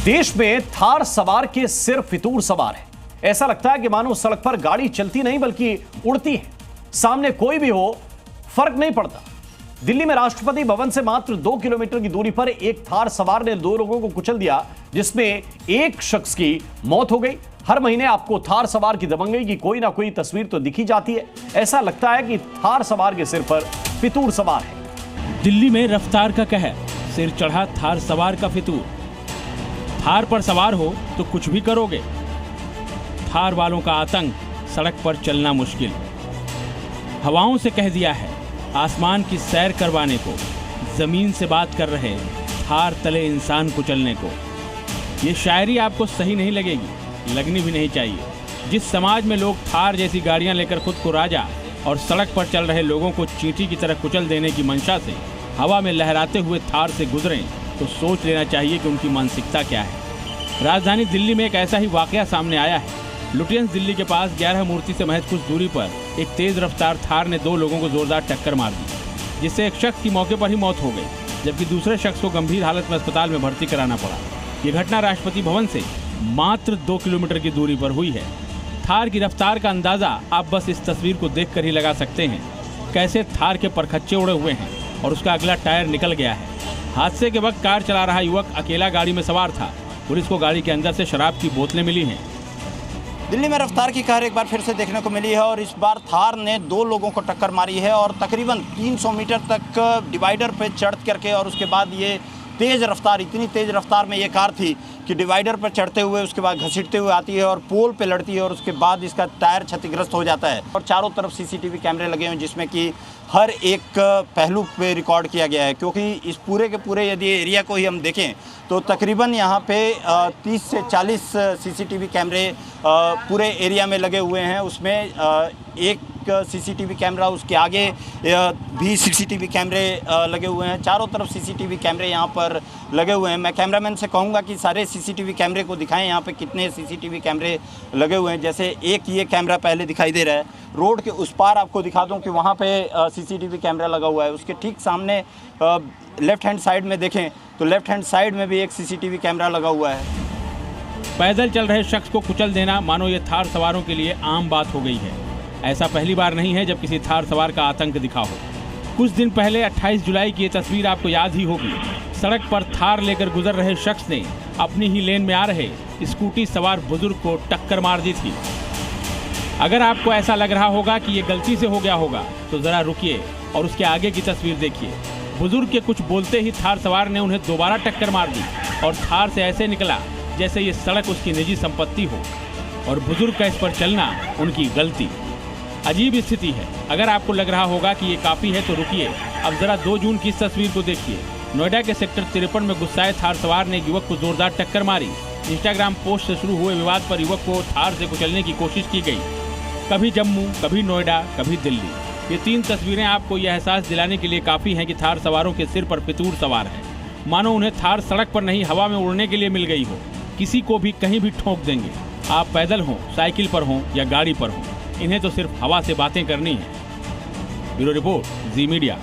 देश में थार सवार के सिर फितूर सवार है। ऐसा लगता है कि मानो सड़क पर गाड़ी चलती नहीं बल्कि उड़ती है। सामने कोई भी हो फर्क नहीं पड़ता। दिल्ली में राष्ट्रपति भवन से मात्र 2 किलोमीटर की दूरी पर एक थार सवार ने 2 लोगों को कुचल दिया, जिसमें एक शख्स की मौत हो गई। हर महीने आपको थार सवार की दबंगई की कोई ना कोई तस्वीर तो दिखी जाती है। ऐसा लगता है कि थार सवार के सिर पर फितूर सवार है। दिल्ली में रफ्तार का कहर, सिर चढ़ा थार सवार का फितूर। थार पर सवार हो तो कुछ भी करोगे। थार वालों का आतंक, सड़क पर चलना मुश्किल। हवाओं से कह दिया है आसमान की सैर करवाने को, जमीन से बात कर रहे थार तले इंसान को चलने को। ये शायरी आपको सही नहीं लगेगी, लगनी भी नहीं चाहिए। जिस समाज में लोग थार जैसी गाड़ियां लेकर खुद को राजा और सड़क पर चल रहे लोगों को चींटी की तरह कुचल देने की मंशा से हवा में लहराते हुए थार से गुजरें, तो सोच लेना चाहिए कि उनकी मानसिकता क्या है। राजधानी दिल्ली में एक ऐसा ही वाकया सामने आया है। लुटियंस दिल्ली के पास 11 मूर्ति से महज कुछ दूरी पर एक तेज रफ्तार थार ने 2 लोगों को जोरदार टक्कर मार दी, जिससे एक शख्स की मौके पर ही मौत हो गई, जबकि दूसरे शख्स को गंभीर हालत में अस्पताल में भर्ती कराना पड़ा। ये घटना राष्ट्रपति भवन से मात्र 2 किलोमीटर की दूरी पर हुई है। थार की रफ्तार का अंदाजा आप बस इस तस्वीर को देखकर ही लगा सकते हैं। कैसे थार के परखच्चे उड़े हुए हैं और उसका अगला टायर निकल गया है। हादसे के वक्त कार चला रहा युवक अकेला गाड़ी में सवार था। पुलिस को गाड़ी के अंदर से शराब की बोतलें मिली हैं। दिल्ली में रफ्तार की कहर एक बार फिर से देखने को मिली है और इस बार थार ने 2 लोगों को टक्कर मारी है और तकरीबन 300 मीटर तक डिवाइडर पे चढ़ करके, और उसके बाद ये तेज़ रफ्तार, इतनी तेज़ रफ्तार में ये कार थी कि डिवाइडर पर चढ़ते हुए उसके बाद घसीटते हुए आती है और पोल पे लड़ती है और उसके बाद इसका टायर क्षतिग्रस्त हो जाता है। और चारों तरफ सीसीटीवी कैमरे लगे हुए हैं जिसमें कि हर एक पहलू पे रिकॉर्ड किया गया है, क्योंकि इस पूरे के पूरे यदि एरिया को ही हम देखें तो तकरीबन यहाँ पे 30 से 40 सीसीटीवी कैमरे पूरे एरिया में लगे हुए हैं। उसमें एक सीसीटीवी कैमरा, उसके आगे भी सीसीटीवी कैमरे लगे हुए हैं। चारों तरफ सीसीटीवी कैमरे यहाँ पर लगे हुए हैं। मैं कैमरामैन से कहूँगा कि सारे सीसीटीवी कैमरे को दिखाएं यहाँ पे कितने सीसीटीवी कैमरे लगे हुए हैं। जैसे एक ये कैमरा पहले दिखाई दे रहा है, रोड के उस पार आपको दिखा दूं कि वहाँ पे सीसीटीवी कैमरा लगा हुआ है। उसके ठीक सामने लेफ्ट हैंड साइड में देखें तो लेफ्ट हैंड साइड में भी एक सीसीटीवी कैमरा लगा हुआ है। पैदल चल रहे शख्स को कुचल देना मानो ये थार सवारों के लिए आम बात हो गई है। ऐसा पहली बार नहीं है जब किसी थार सवार का आतंक दिखा हो। कुछ दिन पहले 28 जुलाई की ये तस्वीर आपको याद ही होगी। सड़क पर थार लेकर गुजर रहे शख्स ने अपनी ही लेन में आ रहे स्कूटी सवार बुजुर्ग को टक्कर मार दी थी। अगर आपको ऐसा लग रहा होगा कि ये गलती से हो गया होगा तो जरा रुकिए और उसके आगे की तस्वीर देखिए। बुजुर्ग के कुछ बोलते ही थार सवार ने उन्हें दोबारा टक्कर मार दी और थार से ऐसे निकला जैसे ये सड़क उसकी निजी संपत्ति हो और बुजुर्ग का इस पर चलना उनकी गलती। अजीब स्थिति है। अगर आपको लग रहा होगा कि ये काफ़ी है तो रुकिए, अब जरा 2 जून की इस तस्वीर को देखिए। नोएडा के सेक्टर 53 में गुस्साए थार सवार ने एक युवक को जोरदार टक्कर मारी। इंस्टाग्राम पोस्ट से शुरू हुए विवाद पर युवक को थार से कुचलने की कोशिश की गई। कभी जम्मू, कभी नोएडा, कभी दिल्ली। ये 3 तस्वीरें आपको यह एहसास दिलाने के लिए काफ़ी हैं कि थार सवारों के सिर पर फितूर सवार है। मानो उन्हें थार सड़क पर नहीं हवा में उड़ने के लिए मिल गई हो। किसी को भी कहीं भी ठोक देंगे। आप पैदल हों, साइकिल पर हों या गाड़ी पर हों, इन्हें तो सिर्फ हवा से बातें करनी है। ब्यूरो रिपोर्ट, जी मीडिया।